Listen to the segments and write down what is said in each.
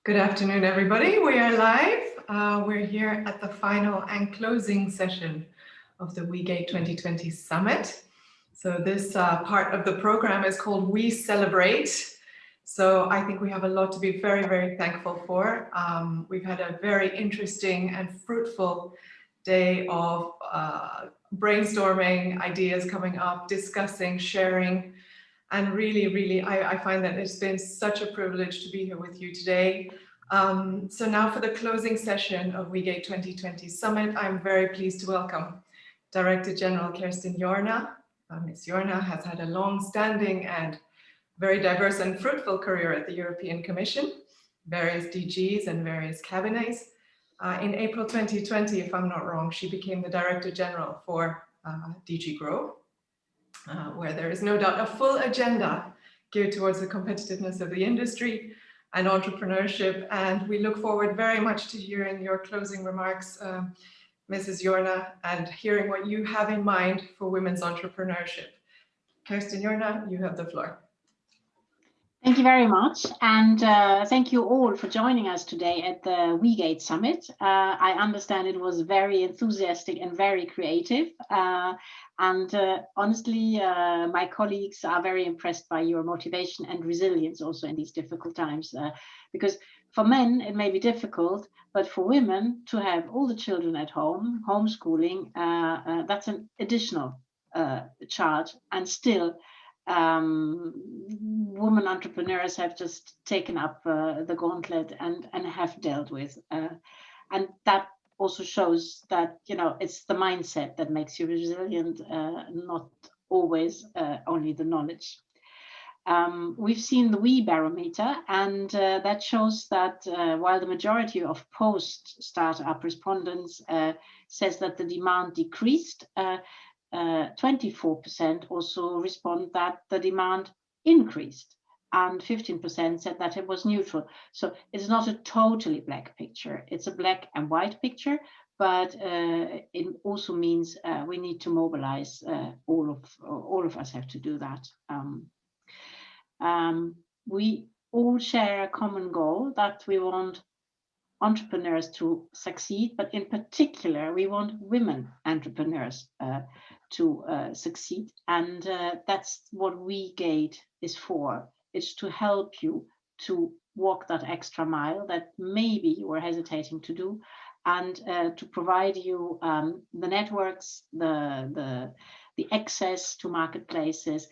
Good afternoon, everybody. We are live. We're here at the final and closing session of the WEgate 2020 Summit. So this part of the program is called We Celebrate. So I think we have a lot to be very, very thankful for. We've had a very interesting and fruitful day of brainstorming, ideas coming up, discussing, sharing. And really, I find that it's been such a privilege to be here with you today. So now for the closing session of WEgate 2020 Summit, I'm very pleased to welcome Director-General Kerstin Jorna. Ms. Jorna has had a long-standing and very diverse and fruitful career at the European Commission, various DGs and various cabinets. In April 2020, if I'm not wrong, she became the Director-General for DG Grow. Where there is no doubt a full agenda geared towards the competitiveness of the industry and entrepreneurship. And we look forward very much to hearing your closing remarks, Mrs. Jorna, and hearing what you have in mind for women's entrepreneurship. Kerstin Jorna, you have the floor. Thank you very much, and thank you all for joining us today at the WEgate Summit. I understand it was very enthusiastic and very creative, and honestly, my colleagues are very impressed by your motivation and resilience also in these difficult times, because for men it may be difficult, but for women to have all the children at home, homeschooling, that's an additional charge, and still women entrepreneurs have just taken up the gauntlet and have dealt with, and that also shows that, you know, it's the mindset that makes you resilient, not always only the knowledge. We've seen the WE barometer, and that shows that while the majority of post-startup respondents says that the demand decreased, 24% also respond that the demand increased, and 15% said that it was neutral. So it's not a totally black picture, it's a black and white picture, but it also means we need to mobilize. All of us have to do that. We all share a common goal that we want entrepreneurs to succeed, but in particular we want women entrepreneurs to succeed, and that's what WEgate is for. It's to help you to walk that extra mile that maybe you were hesitating to do, and to provide you the networks, the access to marketplaces,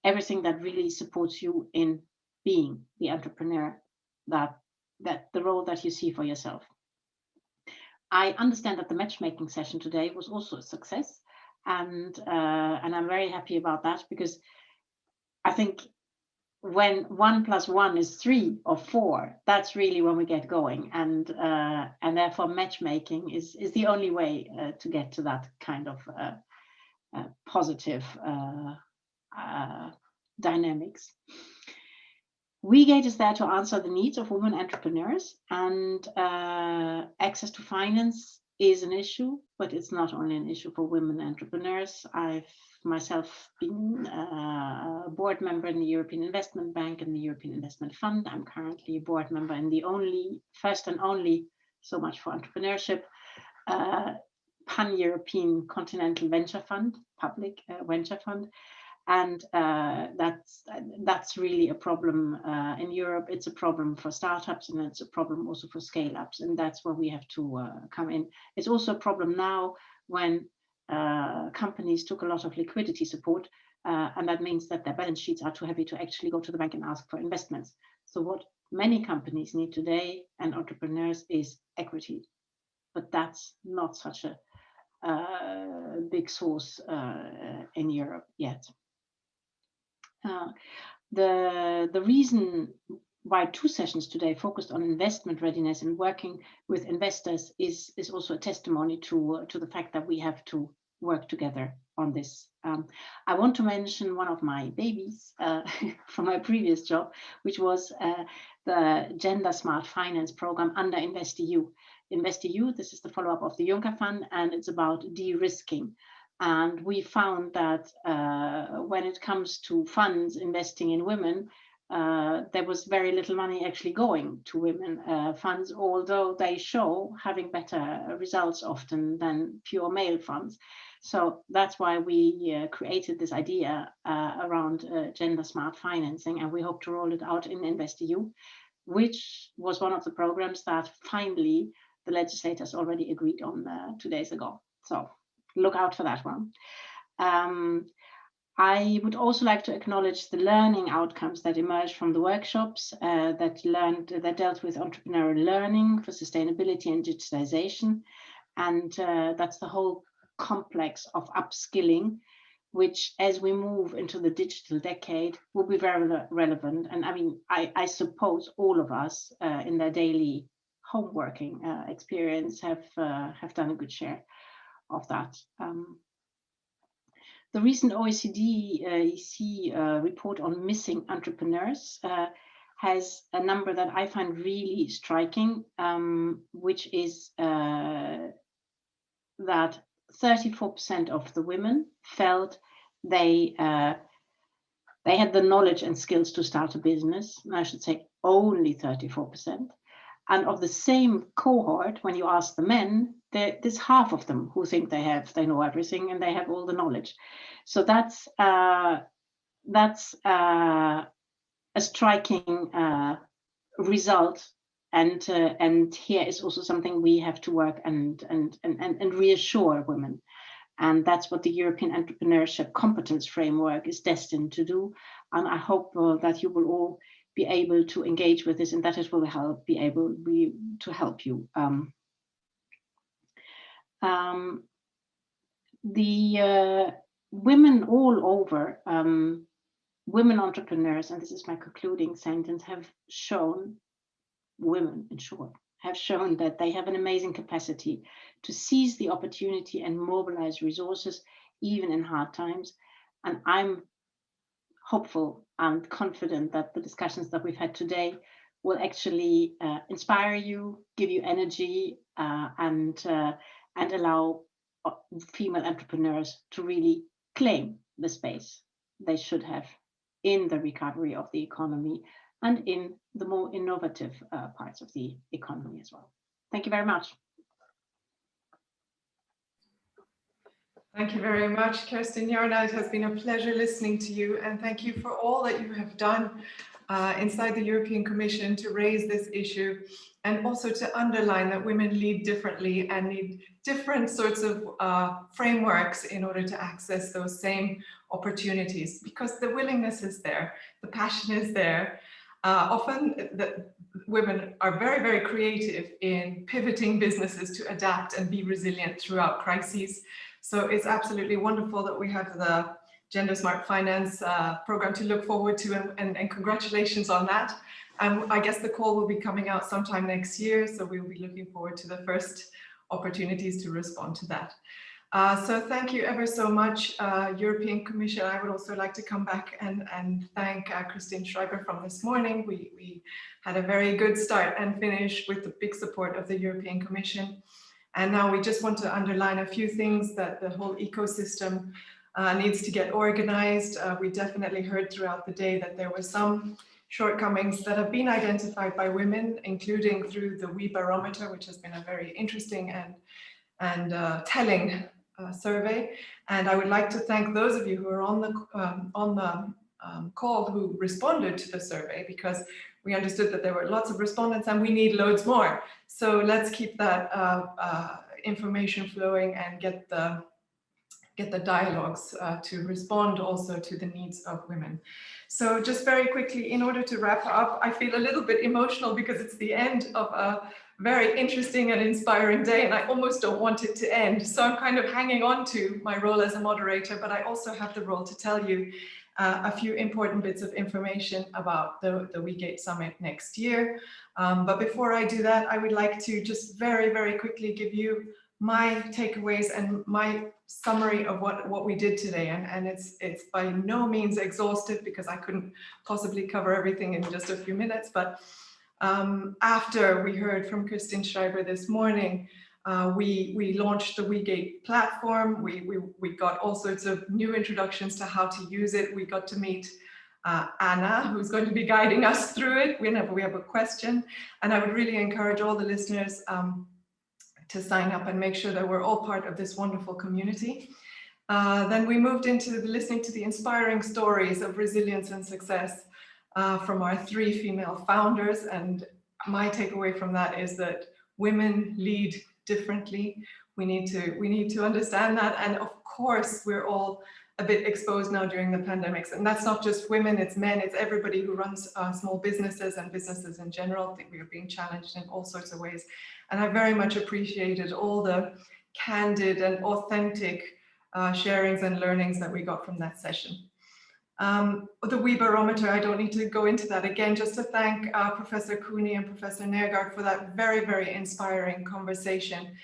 everything that really supports you in being the entrepreneur that the role that you see for yourself. I understand that the matchmaking session today was also a success, and I'm very happy about that, because I think when 1 + 1 is 3 or 4, that's really when we get going, and therefore matchmaking is the only way to get to that kind of positive dynamics. WEgate is there to answer the needs of women entrepreneurs, and access to finance is an issue, but it's not only an issue for women entrepreneurs. I've myself been a board member in the European Investment Bank and the European Investment Fund. I'm currently a board member in the first and only, so much for entrepreneurship, pan-European continental venture fund, public venture fund. And that's really a problem in Europe. It's a problem for startups, and it's a problem also for scale-ups, and that's where we have to come in. It's also a problem now when companies took a lot of liquidity support, and that means that their balance sheets are too heavy to actually go to the bank and ask for investments. So what many companies need today, and entrepreneurs, is equity, but that's not such a big source in Europe yet. The reason why 2 sessions today focused on investment readiness and working with investors is also a testimony to the fact that we have to work together on this. I want to mention one of my babies from my previous job, which was the Gender Smart Finance program under InvestEU. InvestEU, this is the follow-up of the Juncker Fund, and it's about de-risking. And we found that when it comes to funds investing in women, there was very little money actually going to women funds, although they show having better results often than pure male funds. So that's why we created this idea around gender smart financing, and we hope to roll it out in InvestEU, which was one of the programs that finally the legislators already agreed on 2 days ago. So look out for that one. I would also like to acknowledge the learning outcomes that emerged from the workshops that dealt with entrepreneurial learning for sustainability and digitalization. And that's the whole complex of upskilling, which as we move into the digital decade will be very relevant. And I mean, I suppose all of us in their daily homeworking experience have done a good share of that. The recent OECD report on missing entrepreneurs has a number that I find really striking, which is that 34% of the women felt they had the knowledge and skills to start a business. And I should say only 34%. And of the same cohort, when you ask the men, there's half of them who think they know everything and they have all the knowledge. So that's a striking result. And here is also something we have to work and reassure women. And that's what the European Entrepreneurship Competence Framework is destined to do. And I hope that you will all be able to engage with this, and that it will help to help you. The women all over, women entrepreneurs, and this is my concluding sentence, have shown, women in short, have shown that they have an amazing capacity to seize the opportunity and mobilize resources, even in hard times. And I'm hopeful and confident that the discussions that we've had today will actually inspire you, give you energy, and allow female entrepreneurs to really claim the space they should have in the recovery of the economy and in the more innovative parts of the economy as well. Thank you very much. Thank you very much, Kerstin Jorna. It has been a pleasure listening to you, and thank you for all that you have done inside the European Commission to raise this issue, and also to underline that women lead differently and need different sorts of frameworks in order to access those same opportunities, because the willingness is there, the passion is there. Often the women are very, very creative in pivoting businesses to adapt and be resilient throughout crises. So it's absolutely wonderful that we have the Gender Smart Finance program to look forward to, and congratulations on that. I guess the call will be coming out sometime next year, so we'll be looking forward to the first opportunities to respond to that. So thank you ever so much, European Commission. I would also like to come back and thank Kerstin Schreiber from this morning. We had a very good start and finish with the big support of the European Commission. And now we just want to underline a few things that the whole ecosystem needs to get organized. We definitely heard throughout the day that there were some shortcomings that have been identified by women, including through the WE barometer, which has been a very interesting and telling survey. And I would like to thank those of you who are on the call who responded to the survey, because we understood that there were lots of respondents and we need loads more. So let's keep that information flowing and get the dialogues to respond also to the needs of women. So just very quickly, in order to wrap up, I feel a little bit emotional because it's the end of a very interesting and inspiring day, and I almost don't want it to end. So I'm kind of hanging on to my role as a moderator, but I also have the role to tell you a few important bits of information about the WEgate Summit next year. But before I do that, I would like to just very, very quickly give you my takeaways and my summary of what we did today. And it's by no means exhaustive, because I couldn't possibly cover everything in just a few minutes. But after we heard from Kerstin Schreiber this morning, we launched the WEgate platform. We got all sorts of new introductions to how to use it. We got to meet Anna, who's going to be guiding us through it whenever we have a question. And I would really encourage all the listeners to sign up and make sure that we're all part of this wonderful community. Then we moved into listening to the inspiring stories of resilience and success from our 3 female founders. And my takeaway from that is that women lead differently. We need to understand that. And of course, we're all a bit exposed now during the pandemics. And that's not just women, it's men, it's everybody who runs small businesses and businesses in general. I think we are being challenged in all sorts of ways. And I very much appreciated all the candid and authentic sharings and learnings that we got from that session. The WE Barometer, I don't need to go into that again, just to thank Professor Cooney and Professor Nergard for that very, very inspiring conversation.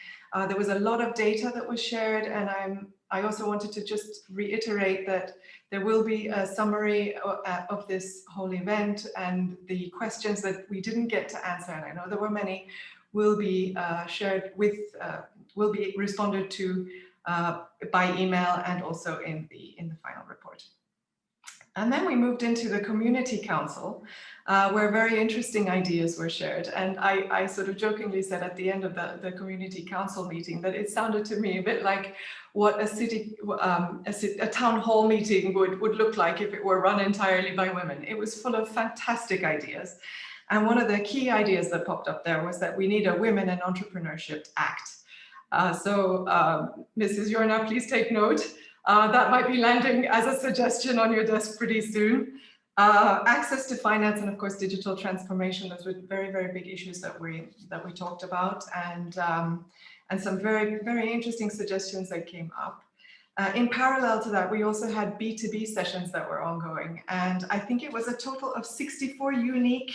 There was a lot of data that was shared, and I also wanted to just reiterate that there will be a summary of this whole event, and the questions that we didn't get to answer, and I know there were many, will be shared with, will be responded to by email and also in the final report. And then we moved into the Community Council, where very interesting ideas were shared. And I sort of jokingly said at the end of the Community Council meeting that it sounded to me a bit like what a town hall meeting would look like if it were run entirely by women. It was full of fantastic ideas. And one of the key ideas that popped up there was that we need a Women in Entrepreneurship Act. So Mrs. Jorna, please take note. That might be landing as a suggestion on your desk pretty soon. Access to finance and of course digital transformation, those were very, very big issues that we talked about, and some very, very interesting suggestions that came up. In parallel to that, we also had B2B sessions that were ongoing, and I think it was a total of 64 unique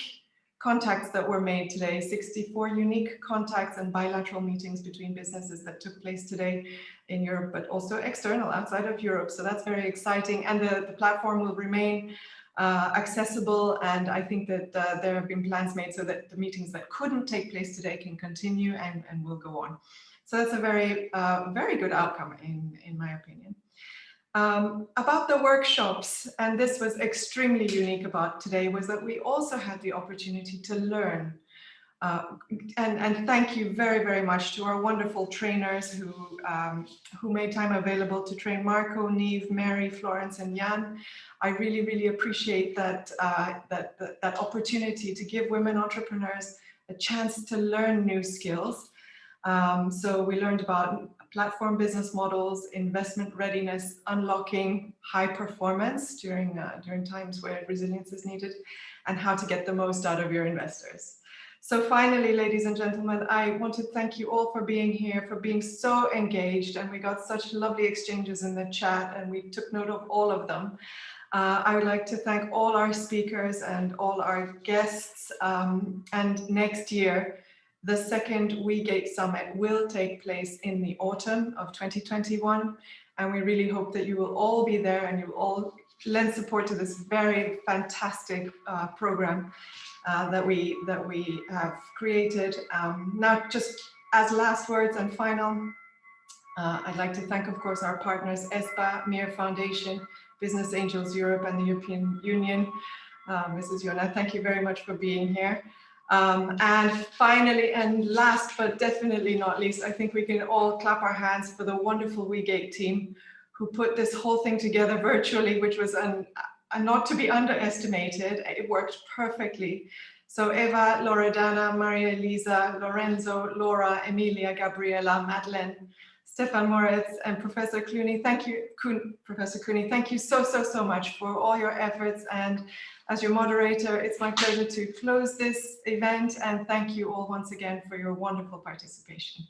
contacts that were made today, 64 unique contacts and bilateral meetings between businesses that took place today in Europe, but also external, outside of Europe. So that's very exciting. And the platform will remain accessible. And I think that there have been plans made so that the meetings that couldn't take place today can continue and will go on. So that's a very, very good outcome in my opinion. About the workshops, and this was extremely unique about today, was that we also had the opportunity to learn. And thank you very, very much to our wonderful trainers who made time available to train Marco, Neve, Mary, Florence, and Jan. I really, really appreciate that opportunity to give women entrepreneurs a chance to learn new skills. So we learned about platform business models, investment readiness, unlocking high performance during times where resilience is needed, and how to get the most out of your investors. So finally, ladies and gentlemen, I want to thank you all for being here, for being so engaged, and we got such lovely exchanges in the chat, and we took note of all of them. I would like to thank all our speakers and all our guests, and next year, the second WEgate Summit will take place in the autumn of 2021, and we really hope that you will all be there and you will all lend support to this very fantastic program that we have created. Now, just as last words and final, I'd like to thank, of course, our partners, ESPA, MIR Foundation, Business Angels Europe, and the European Union. Mrs. Jorna, thank you very much for being here. And finally, and last but definitely not least, I think we can all clap our hands for the wonderful WEgate team who put this whole thing together virtually, which was not to be underestimated. It worked perfectly. So Eva, Loredana, Maria Elisa, Lorenzo, Laura, Emilia, Gabriela, Madeleine, Stefan Moritz, and Professor Cooney, thank you, Professor Cooney, thank you so much for all your efforts. And as your moderator, it's my pleasure to close this event, and thank you all once again for your wonderful participation.